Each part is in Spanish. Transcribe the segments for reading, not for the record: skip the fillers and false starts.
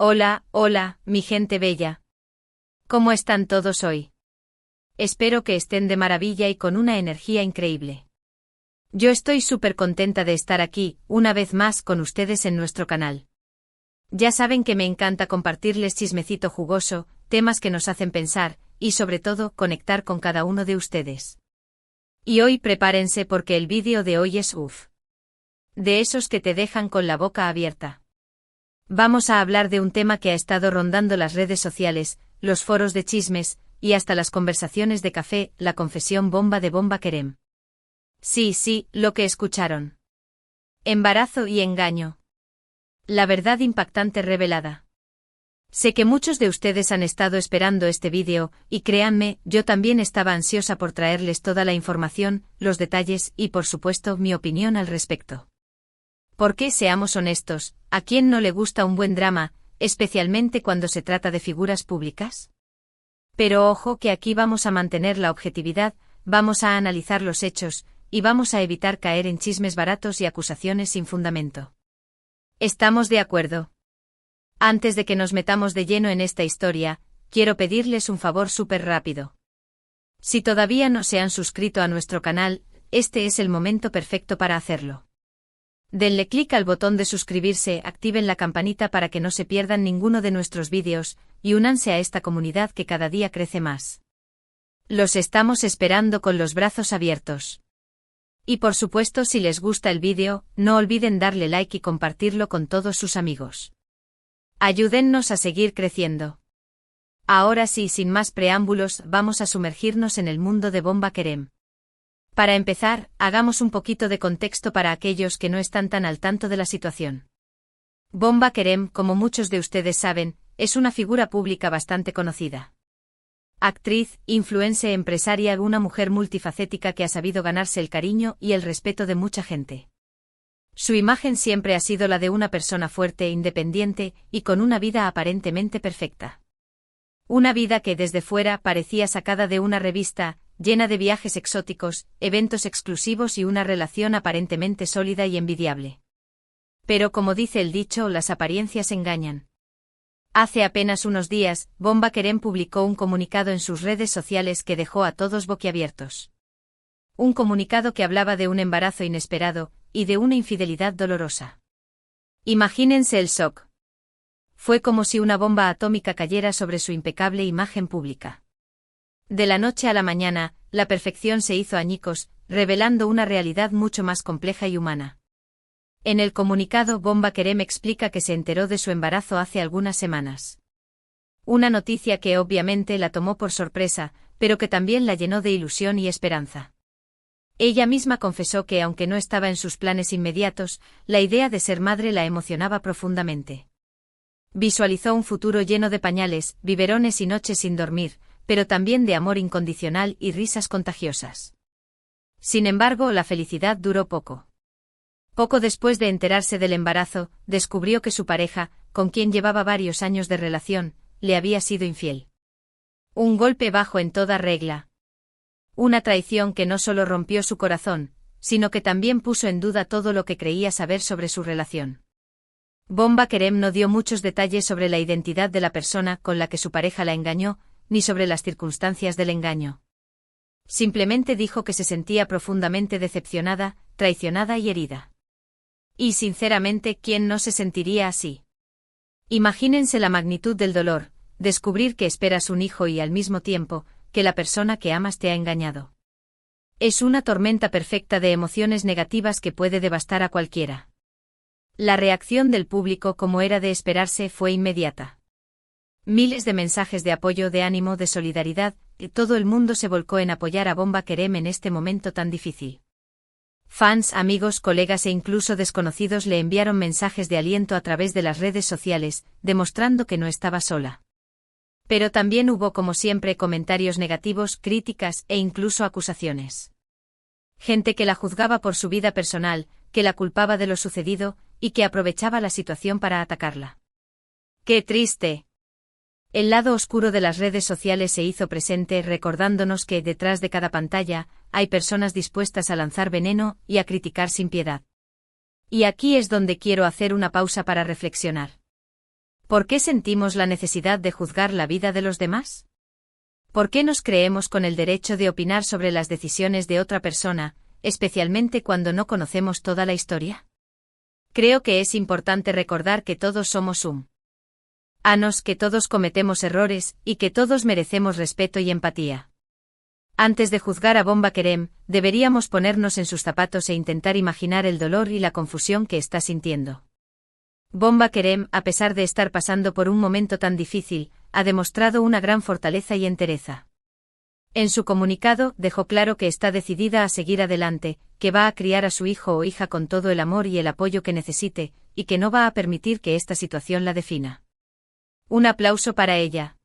Hola, hola, mi gente bella. ¿Cómo están todos hoy? Espero que estén de maravilla y con una energía increíble. Yo estoy súper contenta de estar aquí, una vez más con ustedes en nuestro canal. Ya saben que me encanta compartirles chismecito jugoso, temas que nos hacen pensar, y sobre todo, conectar con cada uno de ustedes. Y hoy prepárense porque el vídeo de hoy es uff. De esos que te dejan con la boca abierta. Vamos a hablar de un tema que ha estado rondando las redes sociales, los foros de chismes, y hasta las conversaciones de café, la confesión bomba de Bomba Kerem. Sí, lo que escucharon. Embarazo y engaño. La verdad impactante revelada. Sé que muchos de ustedes han estado esperando este vídeo, y créanme, yo también estaba ansiosa por traerles toda la información, los detalles y por supuesto mi opinión al respecto. Porque seamos honestos, ¿a quién no le gusta un buen drama, especialmente cuando se trata de figuras públicas? Pero ojo que aquí vamos a mantener la objetividad, vamos a analizar los hechos, y vamos a evitar caer en chismes baratos y acusaciones sin fundamento. ¿Estamos de acuerdo? Antes de que nos metamos de lleno en esta historia, quiero pedirles un favor súper rápido. Si todavía no se han suscrito a nuestro canal, este es el momento perfecto para hacerlo. Denle clic al botón de suscribirse, activen la campanita para que no se pierdan ninguno de nuestros vídeos, y únanse a esta comunidad que cada día crece más. Los estamos esperando con los brazos abiertos. Y por supuesto, si les gusta el vídeo, no olviden darle like y compartirlo con todos sus amigos. Ayúdennos a seguir creciendo. Ahora sí, sin más preámbulos, vamos a sumergirnos en el mundo de Bomba Kerem. Para empezar, hagamos un poquito de contexto para aquellos que no están tan al tanto de la situación. Bomba Kerem, como muchos de ustedes saben, es una figura pública bastante conocida. Actriz, influencer, empresaria, una mujer multifacética que ha sabido ganarse el cariño y el respeto de mucha gente. Su imagen siempre ha sido la de una persona fuerte, independiente, y con una vida aparentemente perfecta. Una vida que desde fuera parecía sacada de una revista, llena de viajes exóticos, eventos exclusivos y una relación aparentemente sólida y envidiable. Pero como dice el dicho, las apariencias engañan. Hace apenas unos días, Bomba Kerem publicó un comunicado en sus redes sociales que dejó a todos boquiabiertos. Un comunicado que hablaba de un embarazo inesperado, y de una infidelidad dolorosa. Imagínense el shock. Fue como si una bomba atómica cayera sobre su impecable imagen pública. De la noche a la mañana, la perfección se hizo añicos, revelando una realidad mucho más compleja y humana. En el comunicado, Bomba Kerem explica que se enteró de su embarazo hace algunas semanas. Una noticia que obviamente la tomó por sorpresa, pero que también la llenó de ilusión y esperanza. Ella misma confesó que aunque no estaba en sus planes inmediatos, la idea de ser madre la emocionaba profundamente. Visualizó un futuro lleno de pañales, biberones y noches sin dormir, pero también de amor incondicional y risas contagiosas. Sin embargo, la felicidad duró poco. Poco después de enterarse del embarazo, descubrió que su pareja, con quien llevaba varios años de relación, le había sido infiel. Un golpe bajo en toda regla. Una traición que no solo rompió su corazón, sino que también puso en duda todo lo que creía saber sobre su relación. Bomba Kerem no dio muchos detalles sobre la identidad de la persona con la que su pareja la engañó, ni sobre las circunstancias del engaño. Simplemente dijo que se sentía profundamente decepcionada, traicionada y herida. Y sinceramente, ¿quién no se sentiría así? Imagínense la magnitud del dolor, descubrir que esperas un hijo y al mismo tiempo, que la persona que amas te ha engañado. Es una tormenta perfecta de emociones negativas que puede devastar a cualquiera. La reacción del público, como era de esperarse, fue inmediata. Miles de mensajes de apoyo, de ánimo, de solidaridad, y todo el mundo se volcó en apoyar a Bomba Kerem en este momento tan difícil. Fans, amigos, colegas e incluso desconocidos le enviaron mensajes de aliento a través de las redes sociales, demostrando que no estaba sola. Pero también hubo, como siempre, comentarios negativos, críticas e incluso acusaciones. Gente que la juzgaba por su vida personal, que la culpaba de lo sucedido, y que aprovechaba la situación para atacarla. ¡Qué triste! El lado oscuro de las redes sociales se hizo presente, recordándonos que detrás de cada pantalla hay personas dispuestas a lanzar veneno y a criticar sin piedad. Y aquí es donde quiero hacer una pausa para reflexionar. ¿Por qué sentimos la necesidad de juzgar la vida de los demás? ¿Por qué nos creemos con el derecho de opinar sobre las decisiones de otra persona, especialmente cuando no conocemos toda la historia? Creo que es importante recordar que todos somos humanos, que todos cometemos errores y que todos merecemos respeto y empatía. Antes de juzgar a Bomba Kerem, deberíamos ponernos en sus zapatos e intentar imaginar el dolor y la confusión que está sintiendo. Bomba Kerem, a pesar de estar pasando por un momento tan difícil, ha demostrado una gran fortaleza y entereza. En su comunicado, dejó claro que está decidida a seguir adelante, que va a criar a su hijo o hija con todo el amor y el apoyo que necesite, y que no va a permitir que esta situación la defina. Un aplauso para ella.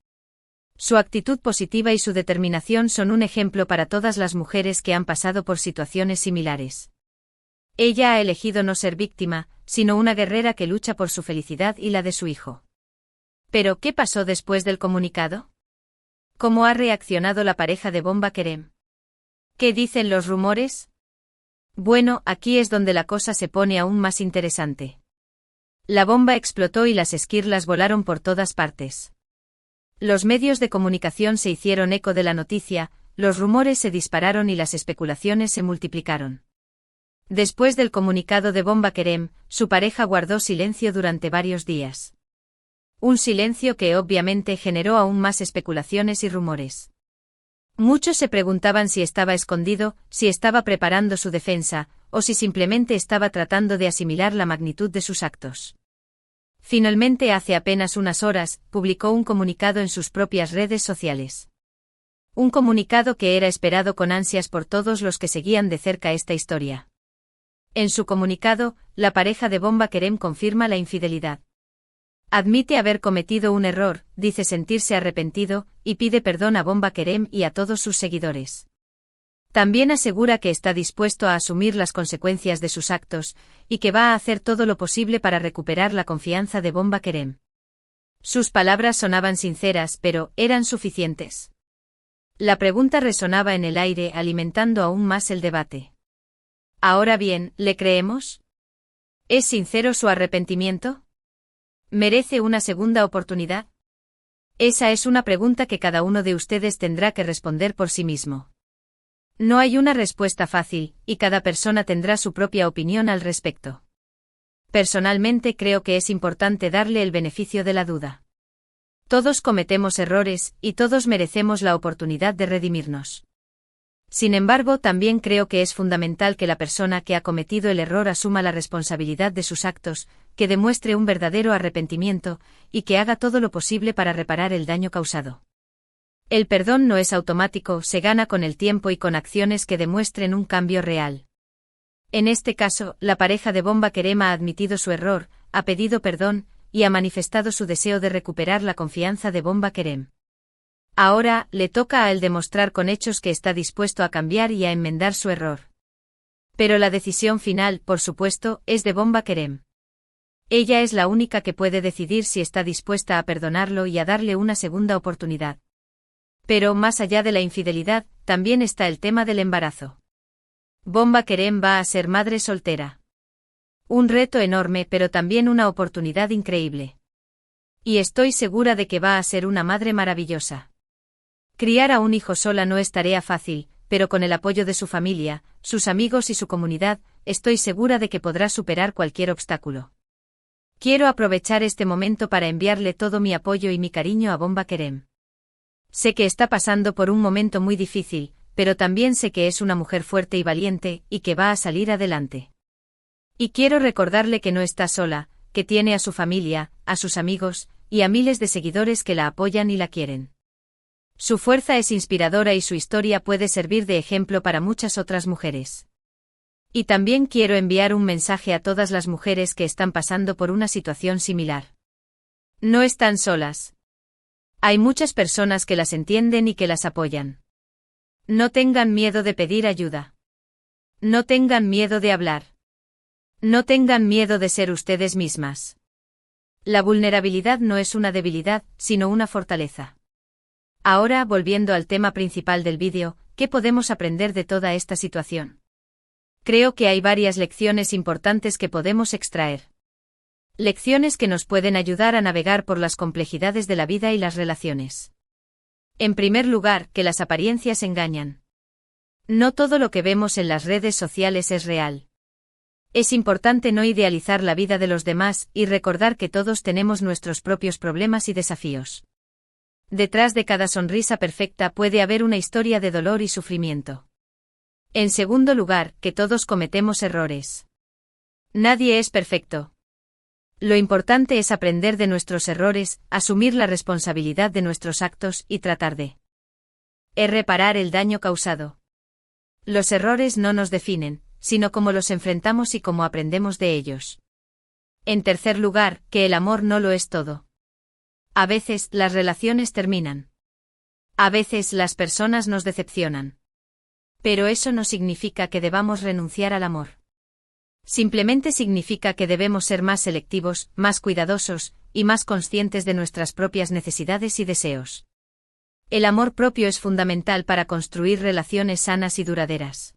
Su actitud positiva y su determinación son un ejemplo para todas las mujeres que han pasado por situaciones similares. Ella ha elegido no ser víctima, sino una guerrera que lucha por su felicidad y la de su hijo. Pero, ¿qué pasó después del comunicado? ¿Cómo ha reaccionado la pareja de Bomba Kerem? ¿Qué dicen los rumores? Bueno, aquí es donde la cosa se pone aún más interesante. La bomba explotó y las esquirlas volaron por todas partes. Los medios de comunicación se hicieron eco de la noticia, los rumores se dispararon y las especulaciones se multiplicaron. Después del comunicado de Bomba Kerem, su pareja guardó silencio durante varios días. Un silencio que obviamente generó aún más especulaciones y rumores. Muchos se preguntaban si estaba escondido, si estaba preparando su defensa, o si simplemente estaba tratando de asimilar la magnitud de sus actos. Finalmente, hace apenas unas horas, publicó un comunicado en sus propias redes sociales. Un comunicado que era esperado con ansias por todos los que seguían de cerca esta historia. En su comunicado, la pareja de Bomba Kerem confirma la infidelidad. Admite haber cometido un error, dice sentirse arrepentido, y pide perdón a Bomba Kerem y a todos sus seguidores. También asegura que está dispuesto a asumir las consecuencias de sus actos, y que va a hacer todo lo posible para recuperar la confianza de Bomba Kerem. Sus palabras sonaban sinceras, pero ¿eran suficientes? La pregunta resonaba en el aire, alimentando aún más el debate. Ahora bien, ¿le creemos? ¿Es sincero su arrepentimiento? ¿Merece una segunda oportunidad? Esa es una pregunta que cada uno de ustedes tendrá que responder por sí mismo. No hay una respuesta fácil, y cada persona tendrá su propia opinión al respecto. Personalmente creo que es importante darle el beneficio de la duda. Todos cometemos errores, y todos merecemos la oportunidad de redimirnos. Sin embargo, también creo que es fundamental que la persona que ha cometido el error asuma la responsabilidad de sus actos, que demuestre un verdadero arrepentimiento, y que haga todo lo posible para reparar el daño causado. El perdón no es automático, se gana con el tiempo y con acciones que demuestren un cambio real. En este caso, la pareja de Bomba Kerem ha admitido su error, ha pedido perdón, y ha manifestado su deseo de recuperar la confianza de Bomba Kerem. Ahora, le toca a él demostrar con hechos que está dispuesto a cambiar y a enmendar su error. Pero la decisión final, por supuesto, es de Bomba Kerem. Ella es la única que puede decidir si está dispuesta a perdonarlo y a darle una segunda oportunidad. Pero, más allá de la infidelidad, también está el tema del embarazo. Bomba Kerem va a ser madre soltera. Un reto enorme, pero también una oportunidad increíble. Y estoy segura de que va a ser una madre maravillosa. Criar a un hijo sola no es tarea fácil, pero con el apoyo de su familia, sus amigos y su comunidad, estoy segura de que podrá superar cualquier obstáculo. Quiero aprovechar este momento para enviarle todo mi apoyo y mi cariño a Bomba Kerem. Sé que está pasando por un momento muy difícil, pero también sé que es una mujer fuerte y valiente, y que va a salir adelante. Y quiero recordarle que no está sola, que tiene a su familia, a sus amigos, y a miles de seguidores que la apoyan y la quieren. Su fuerza es inspiradora y su historia puede servir de ejemplo para muchas otras mujeres. Y también quiero enviar un mensaje a todas las mujeres que están pasando por una situación similar. No están solas. Hay muchas personas que las entienden y que las apoyan. No tengan miedo de pedir ayuda. No tengan miedo de hablar. No tengan miedo de ser ustedes mismas. La vulnerabilidad no es una debilidad, sino una fortaleza. Ahora, volviendo al tema principal del vídeo, ¿qué podemos aprender de toda esta situación? Creo que hay varias lecciones importantes que podemos extraer. Lecciones que nos pueden ayudar a navegar por las complejidades de la vida y las relaciones. En primer lugar, que las apariencias engañan. No todo lo que vemos en las redes sociales es real. Es importante no idealizar la vida de los demás y recordar que todos tenemos nuestros propios problemas y desafíos. Detrás de cada sonrisa perfecta puede haber una historia de dolor y sufrimiento. En segundo lugar, que todos cometemos errores. Nadie es perfecto. Lo importante es aprender de nuestros errores, asumir la responsabilidad de nuestros actos y tratar de reparar el daño causado. Los errores no nos definen, sino cómo los enfrentamos y cómo aprendemos de ellos. En tercer lugar, que el amor no lo es todo. A veces, las relaciones terminan. A veces, las personas nos decepcionan. Pero eso no significa que debamos renunciar al amor. Simplemente significa que debemos ser más selectivos, más cuidadosos, y más conscientes de nuestras propias necesidades y deseos. El amor propio es fundamental para construir relaciones sanas y duraderas.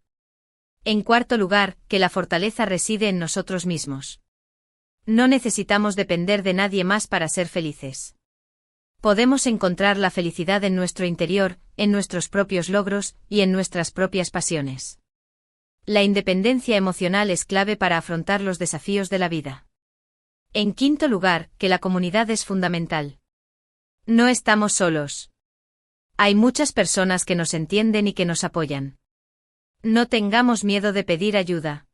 En cuarto lugar, que la fortaleza reside en nosotros mismos. No necesitamos depender de nadie más para ser felices. Podemos encontrar la felicidad en nuestro interior, en nuestros propios logros y en nuestras propias pasiones. La independencia emocional es clave para afrontar los desafíos de la vida. En quinto lugar, que la comunidad es fundamental. No estamos solos. Hay muchas personas que nos entienden y que nos apoyan. No tengamos miedo de pedir ayuda.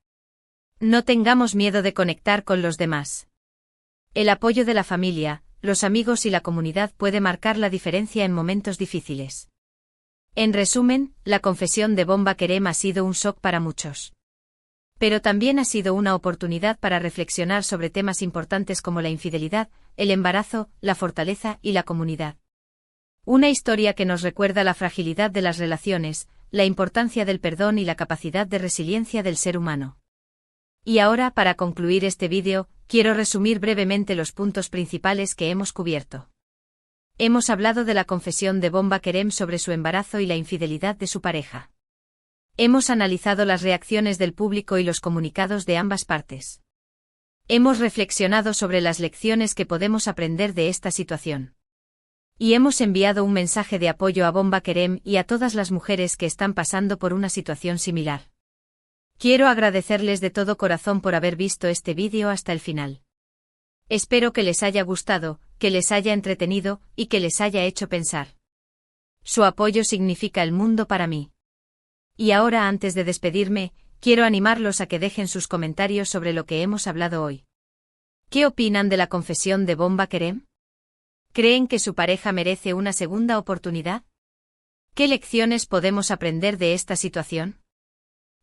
No tengamos miedo de conectar con los demás. El apoyo de la familia, los amigos y la comunidad puede marcar la diferencia en momentos difíciles. En resumen, la confesión de Bomba Kerem ha sido un shock para muchos. Pero también ha sido una oportunidad para reflexionar sobre temas importantes como la infidelidad, el embarazo, la fortaleza y la comunidad. Una historia que nos recuerda la fragilidad de las relaciones, la importancia del perdón y la capacidad de resiliencia del ser humano. Y ahora, para concluir este vídeo, quiero resumir brevemente los puntos principales que hemos cubierto. Hemos hablado de la confesión de Bomba Kerem sobre su embarazo y la infidelidad de su pareja. Hemos analizado las reacciones del público y los comunicados de ambas partes. Hemos reflexionado sobre las lecciones que podemos aprender de esta situación. Y hemos enviado un mensaje de apoyo a Bomba Kerem y a todas las mujeres que están pasando por una situación similar. Quiero agradecerles de todo corazón por haber visto este vídeo hasta el final. Espero que les haya gustado, que les haya entretenido y que les haya hecho pensar. Su apoyo significa el mundo para mí. Y ahora, antes de despedirme, quiero animarlos a que dejen sus comentarios sobre lo que hemos hablado hoy. ¿Qué opinan de la confesión de Bomba Kerem? ¿Creen que su pareja merece una segunda oportunidad? ¿Qué lecciones podemos aprender de esta situación?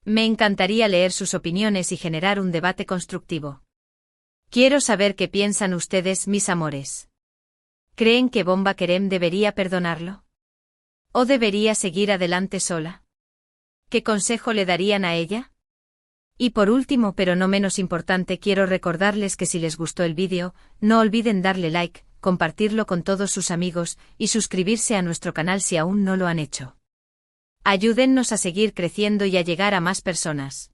Me encantaría leer sus opiniones y generar un debate constructivo. Quiero saber qué piensan ustedes, mis amores. ¿Creen que Bomba Kerem debería perdonarlo? ¿O debería seguir adelante sola? ¿Qué consejo le darían a ella? Y por último, pero no menos importante, quiero recordarles que si les gustó el vídeo, no olviden darle like, compartirlo con todos sus amigos y suscribirse a nuestro canal si aún no lo han hecho. Ayúdennos a seguir creciendo y a llegar a más personas.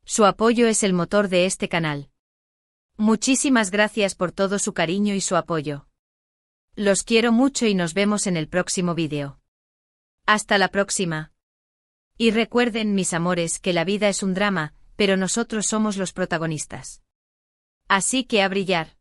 Su apoyo es el motor de este canal. Muchísimas gracias por todo su cariño y su apoyo. Los quiero mucho y nos vemos en el próximo vídeo. Hasta la próxima. Y recuerden, mis amores, que la vida es un drama, pero nosotros somos los protagonistas. Así que a brillar.